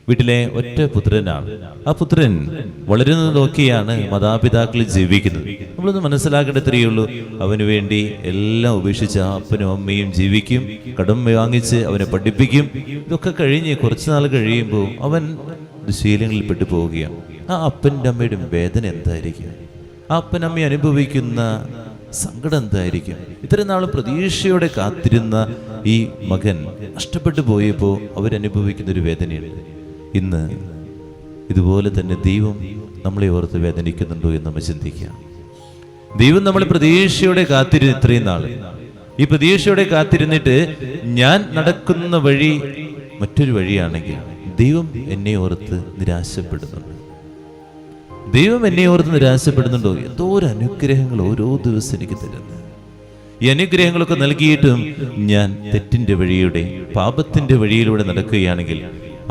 വീട്ടിലെ ഒറ്റ പുത്രനാണ്. ആ പുത്രൻ വളരുന്നത് നോക്കിയാണ് മാതാപിതാക്കൾ ജീവിക്കുന്നത്. നമ്മളൊന്ന് മനസ്സിലാക്കേണ്ടത്രയേ ഉള്ളൂ. അവന് വേണ്ടി എല്ലാം ഉപേക്ഷിച്ച് അപ്പനും അമ്മയും ജീവിക്കും, കടം വാങ്ങിച്ച് അവനെ പഠിപ്പിക്കും. ഇതൊക്കെ കഴിഞ്ഞ് കുറച്ചു നാൾ കഴിയുമ്പോൾ അവൻ ദുശീലങ്ങളിൽ പെട്ടു പോവുകയാണ്. ആ അപ്പൻ്റെ അമ്മയുടെ വേദന എന്തായിരിക്കും? ആ അപ്പനമ്മ അനുഭവിക്കുന്ന സങ്കടം എന്തായിരിക്കും? ഇത്രയും നാൾ പ്രതീക്ഷയോടെ കാത്തിരുന്ന ഈ മകൻ നഷ്ടപ്പെട്ടു പോയപ്പോൾ അവരനുഭവിക്കുന്ന ഒരു വേദനയുണ്ട്. ഇന്ന് ഇതുപോലെ തന്നെ ദൈവം നമ്മളെ ഓർത്ത് വേദനിക്കുന്നുണ്ടോ എന്ന് നമ്മൾ ചിന്തിക്കാം. ദൈവം നമ്മളെ പ്രതീക്ഷയോടെ കാത്തിരുന്ന് ഇത്രയും നാൾ, ഈ പ്രതീക്ഷയോടെ കാത്തിരുന്നിട്ട് ഞാൻ നടക്കുന്ന വഴി മറ്റൊരു വഴിയാണെങ്കിൽ ദൈവം എന്നെ ഓർത്ത് നിരാശപ്പെടുന്നുണ്ട്. ദൈവം എന്നെ ഓർത്ത് നിരാശപ്പെടുന്നുണ്ടോ? എന്തോ ഒരു അനുഗ്രഹങ്ങൾ ഓരോ ദിവസം എനിക്ക് തരുന്നു. ഈ അനുഗ്രഹങ്ങളൊക്കെ നൽകിയിട്ടും ഞാൻ തെറ്റിന്റെ വഴിയുടെ, പാപത്തിന്റെ വഴിയിലൂടെ നടക്കുകയാണെങ്കിൽ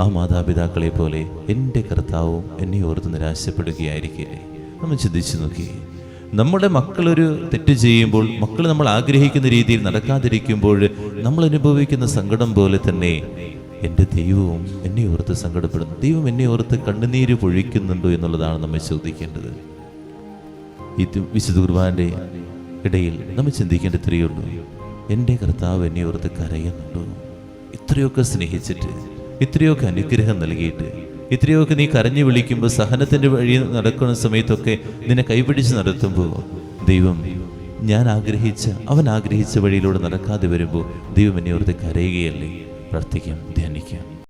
ആ മാതാപിതാക്കളെ പോലെ എൻ്റെ കർത്താവും എന്നെ ഓർത്ത് നിരാശപ്പെടുകയായിരിക്കില്ലേ? നമ്മൾ ചിന്തിച്ചു നോക്കി. നമ്മുടെ മക്കളൊരു തെറ്റ് ചെയ്യുമ്പോൾ, മക്കൾ നമ്മൾ ആഗ്രഹിക്കുന്ന രീതിയിൽ നടക്കാതിരിക്കുമ്പോൾ നമ്മൾ അനുഭവിക്കുന്ന സങ്കടം പോലെ തന്നെ എൻ്റെ ദൈവവും എന്നെ ഓർത്ത് സങ്കടപ്പെടുന്നു. ദൈവം എന്നെ ഓർത്ത് കണ്ണുനീര് പൊഴിക്കുന്നുണ്ടോ എന്നുള്ളതാണ് നമ്മൾ ചോദിക്കേണ്ടത്. ഇത് വിശുദ്ധ കുർബാനയുടെ ഇടയിൽ നമ്മൾ ചിന്തിക്കേണ്ട ഇത്രയേ ഉള്ളൂ. എൻ്റെ കർത്താവ് എന്നെ ഓർത്ത് കരയുന്നുണ്ടോ? ഇത്രയൊക്കെ സ്നേഹിച്ചിട്ട്, ഇത്രയൊക്കെ അനുഗ്രഹം നൽകിയിട്ട്, ഇത്രയൊക്കെ നീ കരഞ്ഞു വിളിക്കുമ്പോൾ, സഹനത്തിൻ്റെ വഴി നടക്കുന്ന സമയത്തൊക്കെ നിന്നെ കൈപിടിച്ച് നടത്തുമ്പോൾ ദൈവം അവൻ ആഗ്രഹിച്ച വഴിയിലൂടെ നടക്കാതെ വരുമ്പോൾ ദൈവം എന്നെ ഓർത്ത് കരയുകയല്ലേ? പ്രാർത്ഥിക്കാം, ധ്യാനിക്കാം.